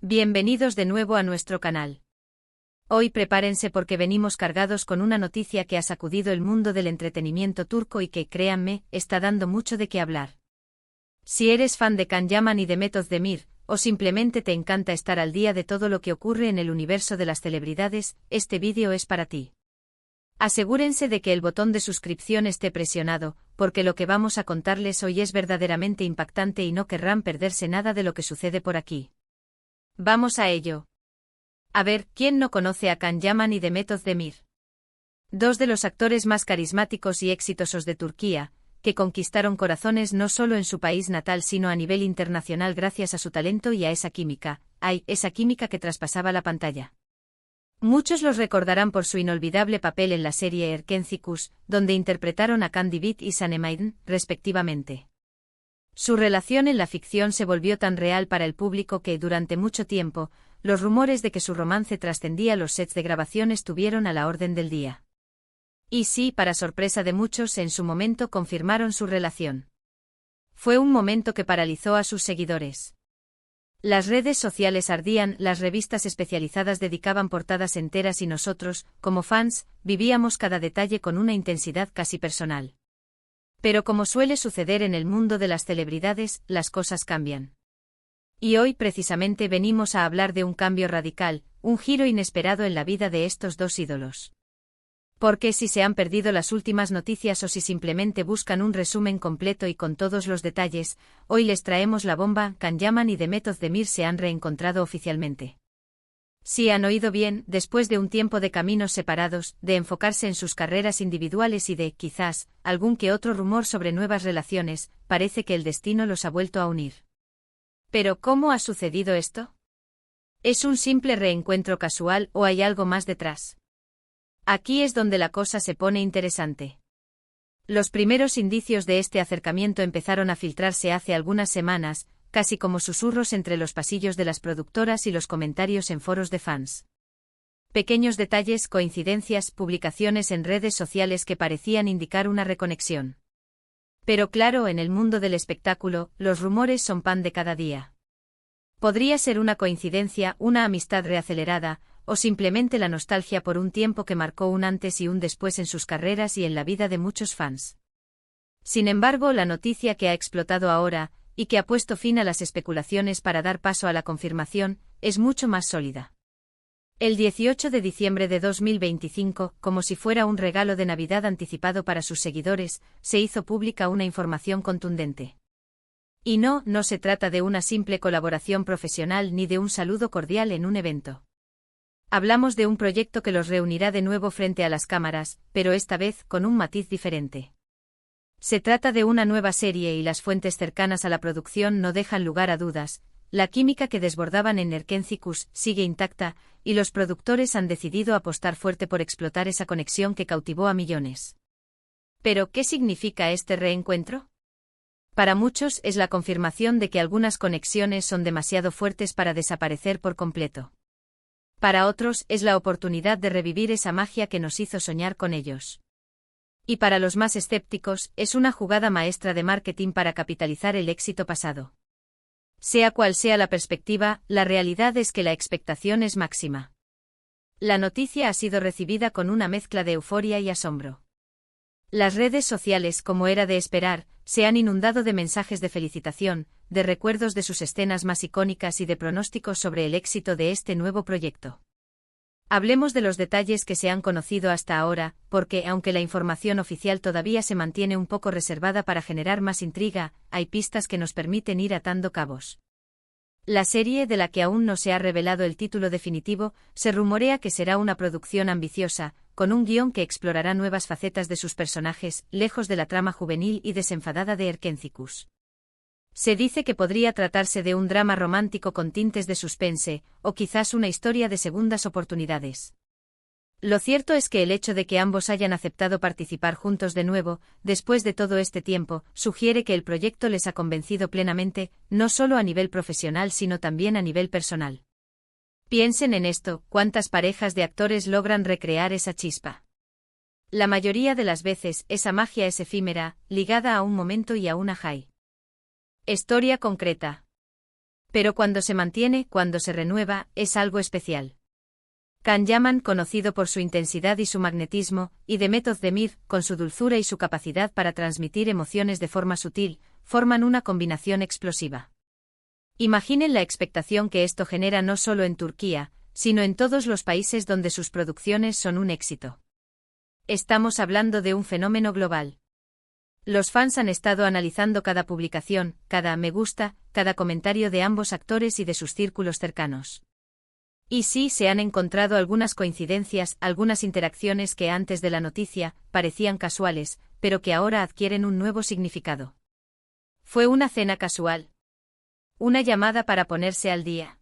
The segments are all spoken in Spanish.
Bienvenidos de nuevo a nuestro canal. Hoy prepárense porque venimos cargados con una noticia que ha sacudido el mundo del entretenimiento turco y que, créanme, está dando mucho de qué hablar. Si eres fan de Can Yaman y de Mehmet Özdemir, o simplemente te encanta estar al día de todo lo que ocurre en el universo de las celebridades, este vídeo es para ti. Asegúrense de que el botón de suscripción esté presionado, porque lo que vamos a contarles hoy es verdaderamente impactante y no querrán perderse nada de lo que sucede por aquí. Vamos a ello. A ver, ¿quién no conoce a Can Yaman y Mehmet Özdemir? Dos de los actores más carismáticos y exitosos de Turquía, que conquistaron corazones no solo en su país natal sino a nivel internacional gracias a su talento y a esa química, esa química que traspasaba la pantalla. Muchos los recordarán por su inolvidable papel en la serie Erkencikus, donde interpretaron a Can Divit y Sanem, respectivamente. Su relación en la ficción se volvió tan real para el público que, durante mucho tiempo, los rumores de que su romance trascendía los sets de grabación estuvieron a la orden del día. Y sí, para sorpresa de muchos, en su momento confirmaron su relación. Fue un momento que paralizó a sus seguidores. Las redes sociales ardían, las revistas especializadas dedicaban portadas enteras y nosotros, como fans, vivíamos cada detalle con una intensidad casi personal. Pero como suele suceder en el mundo de las celebridades, las cosas cambian. Y hoy precisamente venimos a hablar de un cambio radical, un giro inesperado en la vida de estos dos ídolos. Porque si se han perdido las últimas noticias o si simplemente buscan un resumen completo y con todos los detalles, hoy les traemos la bomba. Can Yaman y Mehmet Özdemir se han reencontrado oficialmente. Sí, han oído bien, después de un tiempo de caminos separados, de enfocarse en sus carreras individuales y de, quizás, algún que otro rumor sobre nuevas relaciones, parece que el destino los ha vuelto a unir. ¿Pero cómo ha sucedido esto? ¿Es un simple reencuentro casual o hay algo más detrás? Aquí es donde la cosa se pone interesante. Los primeros indicios de este acercamiento empezaron a filtrarse hace algunas semanas, casi como susurros entre los pasillos de las productoras y los comentarios en foros de fans. Pequeños detalles, coincidencias, publicaciones en redes sociales que parecían indicar una reconexión. Pero claro, en el mundo del espectáculo, los rumores son pan de cada día. Podría ser una coincidencia, una amistad reacelerada, o simplemente la nostalgia por un tiempo que marcó un antes y un después en sus carreras y en la vida de muchos fans. Sin embargo, la noticia que ha explotado ahora, y que ha puesto fin a las especulaciones para dar paso a la confirmación, es mucho más sólida. El 18 de diciembre de 2025, como si fuera un regalo de Navidad anticipado para sus seguidores, se hizo pública una información contundente. Y no se trata de una simple colaboración profesional ni de un saludo cordial en un evento. Hablamos de un proyecto que los reunirá de nuevo frente a las cámaras, pero esta vez con un matiz diferente. Se trata de una nueva serie y las fuentes cercanas a la producción no dejan lugar a dudas. La química que desbordaban en Erkencikus sigue intacta, y los productores han decidido apostar fuerte por explotar esa conexión que cautivó a millones. ¿Pero qué significa este reencuentro? Para muchos es la confirmación de que algunas conexiones son demasiado fuertes para desaparecer por completo. Para otros es la oportunidad de revivir esa magia que nos hizo soñar con ellos. Y para los más escépticos, es una jugada maestra de marketing para capitalizar el éxito pasado. Sea cual sea la perspectiva, la realidad es que la expectación es máxima. La noticia ha sido recibida con una mezcla de euforia y asombro. Las redes sociales, como era de esperar, se han inundado de mensajes de felicitación, de recuerdos de sus escenas más icónicas y de pronósticos sobre el éxito de este nuevo proyecto. Hablemos de los detalles que se han conocido hasta ahora, porque, aunque la información oficial todavía se mantiene un poco reservada para generar más intriga, hay pistas que nos permiten ir atando cabos. La serie, de la que aún no se ha revelado el título definitivo, se rumorea que será una producción ambiciosa, con un guión que explorará nuevas facetas de sus personajes, lejos de la trama juvenil y desenfadada de Erkencikus. Se dice que podría tratarse de un drama romántico con tintes de suspense, o quizás una historia de segundas oportunidades. Lo cierto es que el hecho de que ambos hayan aceptado participar juntos de nuevo, después de todo este tiempo, sugiere que el proyecto les ha convencido plenamente, no solo a nivel profesional sino también a nivel personal. Piensen en esto, ¿cuántas parejas de actores logran recrear esa chispa? La mayoría de las veces, esa magia es efímera, ligada a un momento y a una high. Historia concreta. Pero cuando se mantiene, cuando se renueva, es algo especial. Can Yaman, conocido por su intensidad y su magnetismo, y Demet Özdemir, con su dulzura y su capacidad para transmitir emociones de forma sutil, forman una combinación explosiva. Imaginen la expectación que esto genera no solo en Turquía, sino en todos los países donde sus producciones son un éxito. Estamos hablando de un fenómeno global. Los fans han estado analizando cada publicación, cada me gusta, cada comentario de ambos actores y de sus círculos cercanos. Y sí, se han encontrado algunas coincidencias, algunas interacciones que antes de la noticia parecían casuales, pero que ahora adquieren un nuevo significado. ¿Fue una cena casual? ¿Una llamada para ponerse al día?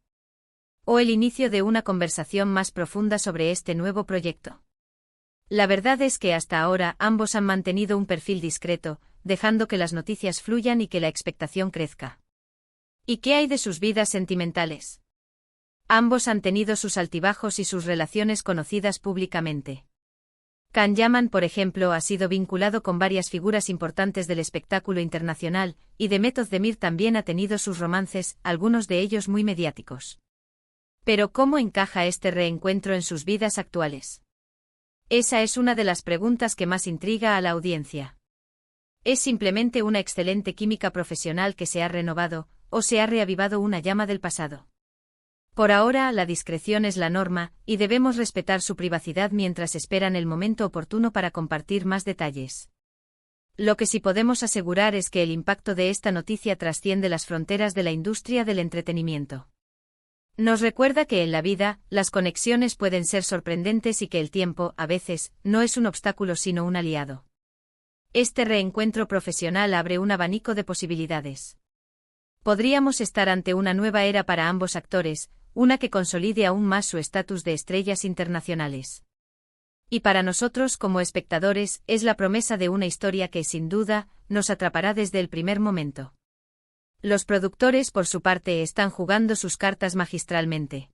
¿O el inicio de una conversación más profunda sobre este nuevo proyecto? La verdad es que hasta ahora ambos han mantenido un perfil discreto, dejando que las noticias fluyan y que la expectación crezca. ¿Y qué hay de sus vidas sentimentales? Ambos han tenido sus altibajos y sus relaciones conocidas públicamente. Can Yaman, por ejemplo, ha sido vinculado con varias figuras importantes del espectáculo internacional, y Demet Özdemir también ha tenido sus romances, algunos de ellos muy mediáticos. Pero ¿cómo encaja este reencuentro en sus vidas actuales? Esa es una de las preguntas que más intriga a la audiencia. ¿Es simplemente una excelente química profesional que se ha renovado, o se ha reavivado una llama del pasado? Por ahora, la discreción es la norma, y debemos respetar su privacidad mientras esperan el momento oportuno para compartir más detalles. Lo que sí podemos asegurar es que el impacto de esta noticia trasciende las fronteras de la industria del entretenimiento. Nos recuerda que en la vida, las conexiones pueden ser sorprendentes y que el tiempo, a veces, no es un obstáculo sino un aliado. Este reencuentro profesional abre un abanico de posibilidades. Podríamos estar ante una nueva era para ambos actores, una que consolide aún más su estatus de estrellas internacionales. Y para nosotros como espectadores, es la promesa de una historia que, sin duda, nos atrapará desde el primer momento. Los productores, por su parte, están jugando sus cartas magistralmente.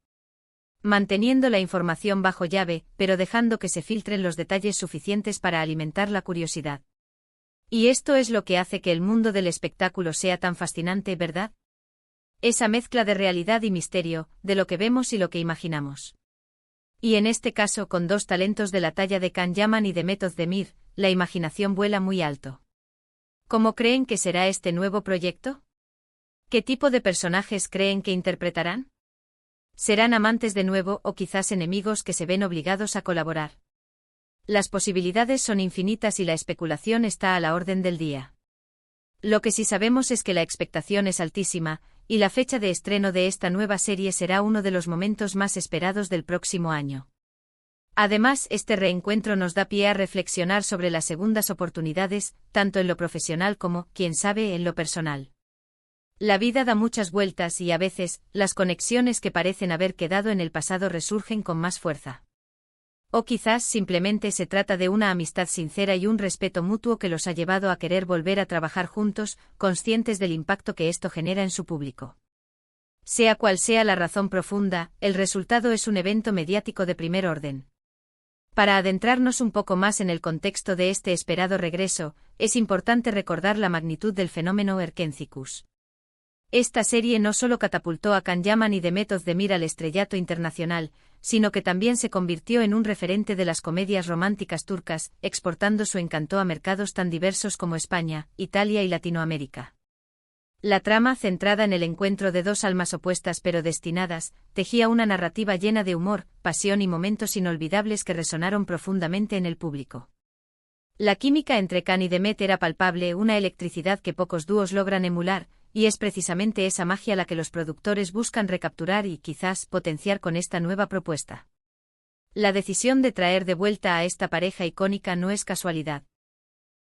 Manteniendo la información bajo llave, pero dejando que se filtren los detalles suficientes para alimentar la curiosidad. Y esto es lo que hace que el mundo del espectáculo sea tan fascinante, ¿verdad? Esa mezcla de realidad y misterio, de lo que vemos y lo que imaginamos. Y en este caso, con dos talentos de la talla de Can Yaman y Demet Özdemir, la imaginación vuela muy alto. ¿Cómo creen que será este nuevo proyecto? ¿Qué tipo de personajes creen que interpretarán? ¿Serán amantes de nuevo o quizás enemigos que se ven obligados a colaborar? Las posibilidades son infinitas y la especulación está a la orden del día. Lo que sí sabemos es que la expectación es altísima, y la fecha de estreno de esta nueva serie será uno de los momentos más esperados del próximo año. Además, este reencuentro nos da pie a reflexionar sobre las segundas oportunidades, tanto en lo profesional como, quién sabe, en lo personal. La vida da muchas vueltas y a veces, las conexiones que parecen haber quedado en el pasado resurgen con más fuerza. O quizás simplemente se trata de una amistad sincera y un respeto mutuo que los ha llevado a querer volver a trabajar juntos, conscientes del impacto que esto genera en su público. Sea cual sea la razón profunda, el resultado es un evento mediático de primer orden. Para adentrarnos un poco más en el contexto de este esperado regreso, es importante recordar la magnitud del fenómeno Erkencikus. Esta serie no solo catapultó a Can Yaman y Demet Özdemir al estrellato internacional, sino que también se convirtió en un referente de las comedias románticas turcas, exportando su encanto a mercados tan diversos como España, Italia y Latinoamérica. La trama, centrada en el encuentro de dos almas opuestas pero destinadas, tejía una narrativa llena de humor, pasión y momentos inolvidables que resonaron profundamente en el público. La química entre Can y Demet era palpable, una electricidad que pocos dúos logran emular, y es precisamente esa magia la que los productores buscan recapturar y, quizás, potenciar con esta nueva propuesta. La decisión de traer de vuelta a esta pareja icónica no es casualidad.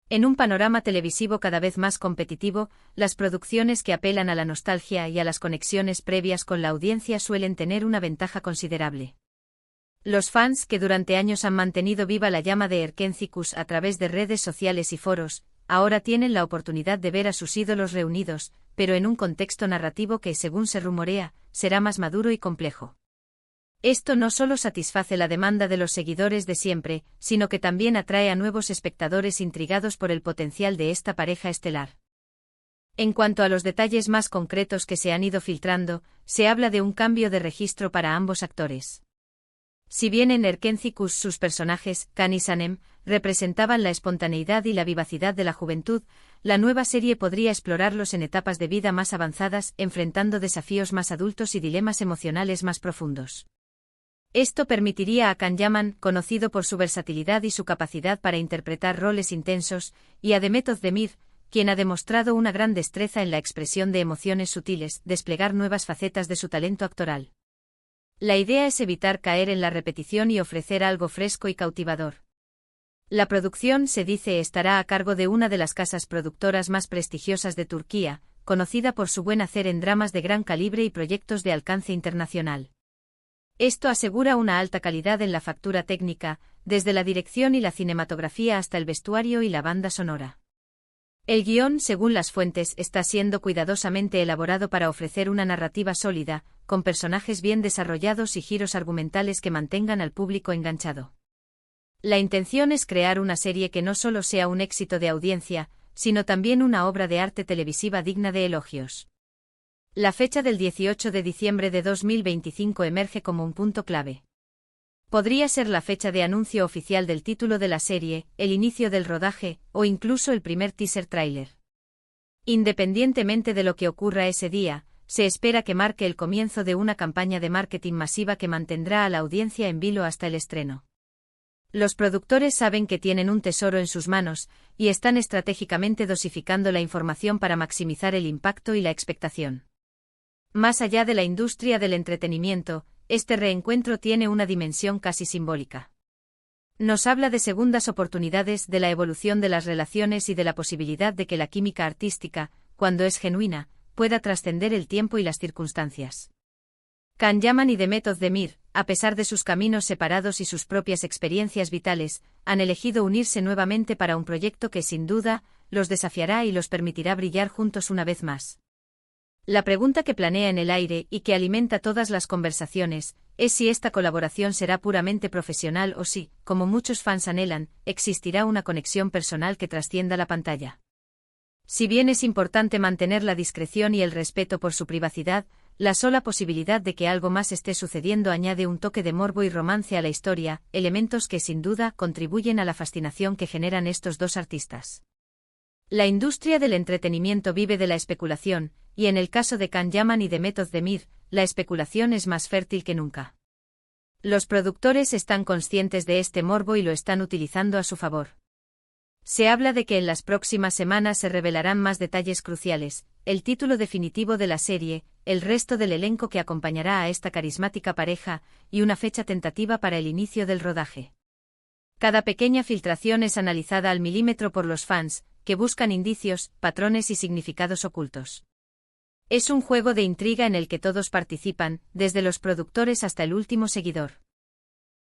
En un panorama televisivo cada vez más competitivo, las producciones que apelan a la nostalgia y a las conexiones previas con la audiencia suelen tener una ventaja considerable. Los fans, que durante años han mantenido viva la llama de Erkencikus a través de redes sociales y foros, ahora tienen la oportunidad de ver a sus ídolos reunidos, pero en un contexto narrativo que, según se rumorea, será más maduro y complejo. Esto no solo satisface la demanda de los seguidores de siempre, sino que también atrae a nuevos espectadores intrigados por el potencial de esta pareja estelar. En cuanto a los detalles más concretos que se han ido filtrando, se habla de un cambio de registro para ambos actores. Si bien en Erkencicus sus personajes, Can y Sanem, representaban la espontaneidad y la vivacidad de la juventud, la nueva serie podría explorarlos en etapas de vida más avanzadas, enfrentando desafíos más adultos y dilemas emocionales más profundos. Esto permitiría a Can Yaman, conocido por su versatilidad y su capacidad para interpretar roles intensos, y a Demet Özdemir, quien ha demostrado una gran destreza en la expresión de emociones sutiles, desplegar nuevas facetas de su talento actoral. La idea es evitar caer en la repetición y ofrecer algo fresco y cautivador. La producción, se dice, estará a cargo de una de las casas productoras más prestigiosas de Turquía, conocida por su buen hacer en dramas de gran calibre y proyectos de alcance internacional. Esto asegura una alta calidad en la factura técnica, desde la dirección y la cinematografía hasta el vestuario y la banda sonora. El guión, según las fuentes, está siendo cuidadosamente elaborado para ofrecer una narrativa sólida, con personajes bien desarrollados y giros argumentales que mantengan al público enganchado. La intención es crear una serie que no solo sea un éxito de audiencia, sino también una obra de arte televisiva digna de elogios. La fecha del 18 de diciembre de 2025 emerge como un punto clave. Podría ser la fecha de anuncio oficial del título de la serie, el inicio del rodaje, o incluso el primer teaser tráiler. Independientemente de lo que ocurra ese día, se espera que marque el comienzo de una campaña de marketing masiva que mantendrá a la audiencia en vilo hasta el estreno. Los productores saben que tienen un tesoro en sus manos, y están estratégicamente dosificando la información para maximizar el impacto y la expectación. Más allá de la industria del entretenimiento, este reencuentro tiene una dimensión casi simbólica. Nos habla de segundas oportunidades, de la evolución de las relaciones y de la posibilidad de que la química artística, cuando es genuina, pueda trascender el tiempo y las circunstancias. Can Yaman y Demet Özdemir, a pesar de sus caminos separados y sus propias experiencias vitales, han elegido unirse nuevamente para un proyecto que sin duda los desafiará y los permitirá brillar juntos una vez más. La pregunta que planea en el aire y que alimenta todas las conversaciones es si esta colaboración será puramente profesional o si, como muchos fans anhelan, existirá una conexión personal que trascienda la pantalla. Si bien es importante mantener la discreción y el respeto por su privacidad, la sola posibilidad de que algo más esté sucediendo añade un toque de morbo y romance a la historia, elementos que sin duda contribuyen a la fascinación que generan estos dos artistas. La industria del entretenimiento vive de la especulación, y en el caso de Can Yaman y Demet Özdemir, la especulación es más fértil que nunca. Los productores están conscientes de este morbo y lo están utilizando a su favor. Se habla de que en las próximas semanas se revelarán más detalles cruciales, el título definitivo de la serie, el resto del elenco que acompañará a esta carismática pareja, y una fecha tentativa para el inicio del rodaje. Cada pequeña filtración es analizada al milímetro por los fans, que buscan indicios, patrones y significados ocultos. Es un juego de intriga en el que todos participan, desde los productores hasta el último seguidor.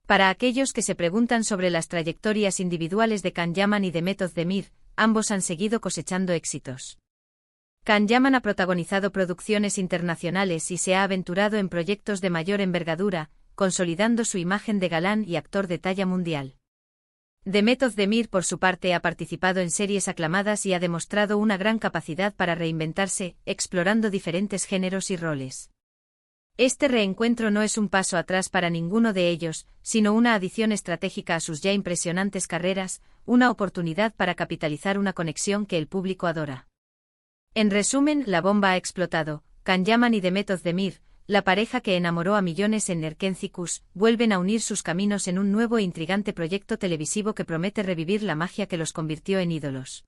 Para aquellos que se preguntan sobre las trayectorias individuales de Can Yaman y Demet Özdemir, ambos han seguido cosechando éxitos. Can Yaman ha protagonizado producciones internacionales y se ha aventurado en proyectos de mayor envergadura, consolidando su imagen de galán y actor de talla mundial. Demet Özdemir, por su parte, ha participado en series aclamadas y ha demostrado una gran capacidad para reinventarse, explorando diferentes géneros y roles. Este reencuentro no es un paso atrás para ninguno de ellos, sino una adición estratégica a sus ya impresionantes carreras, una oportunidad para capitalizar una conexión que el público adora. En resumen, la bomba ha explotado. Can Yaman y Demet Özdemir, la pareja que enamoró a millones en Erkencicus, vuelven a unir sus caminos en un nuevo e intrigante proyecto televisivo que promete revivir la magia que los convirtió en ídolos.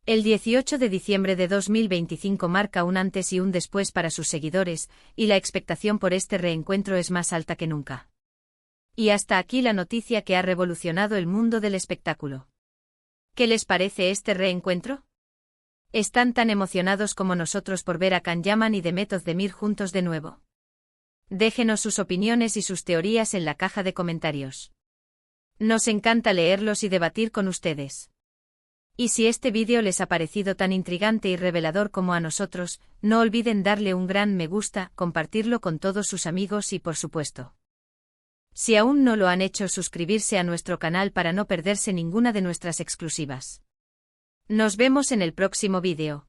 El 18 de diciembre de 2025 marca un antes y un después para sus seguidores, y la expectación por este reencuentro es más alta que nunca. Y hasta aquí la noticia que ha revolucionado el mundo del espectáculo. ¿Qué les parece este reencuentro? ¿Están tan emocionados como nosotros por ver a Can Yaman y Demet Özdemir juntos de nuevo? Déjenos sus opiniones y sus teorías en la caja de comentarios. Nos encanta leerlos y debatir con ustedes. Y si este vídeo les ha parecido tan intrigante y revelador como a nosotros, no olviden darle un gran me gusta, compartirlo con todos sus amigos y, por supuesto, si aún no lo han hecho, suscribirse a nuestro canal para no perderse ninguna de nuestras exclusivas. Nos vemos en el próximo vídeo.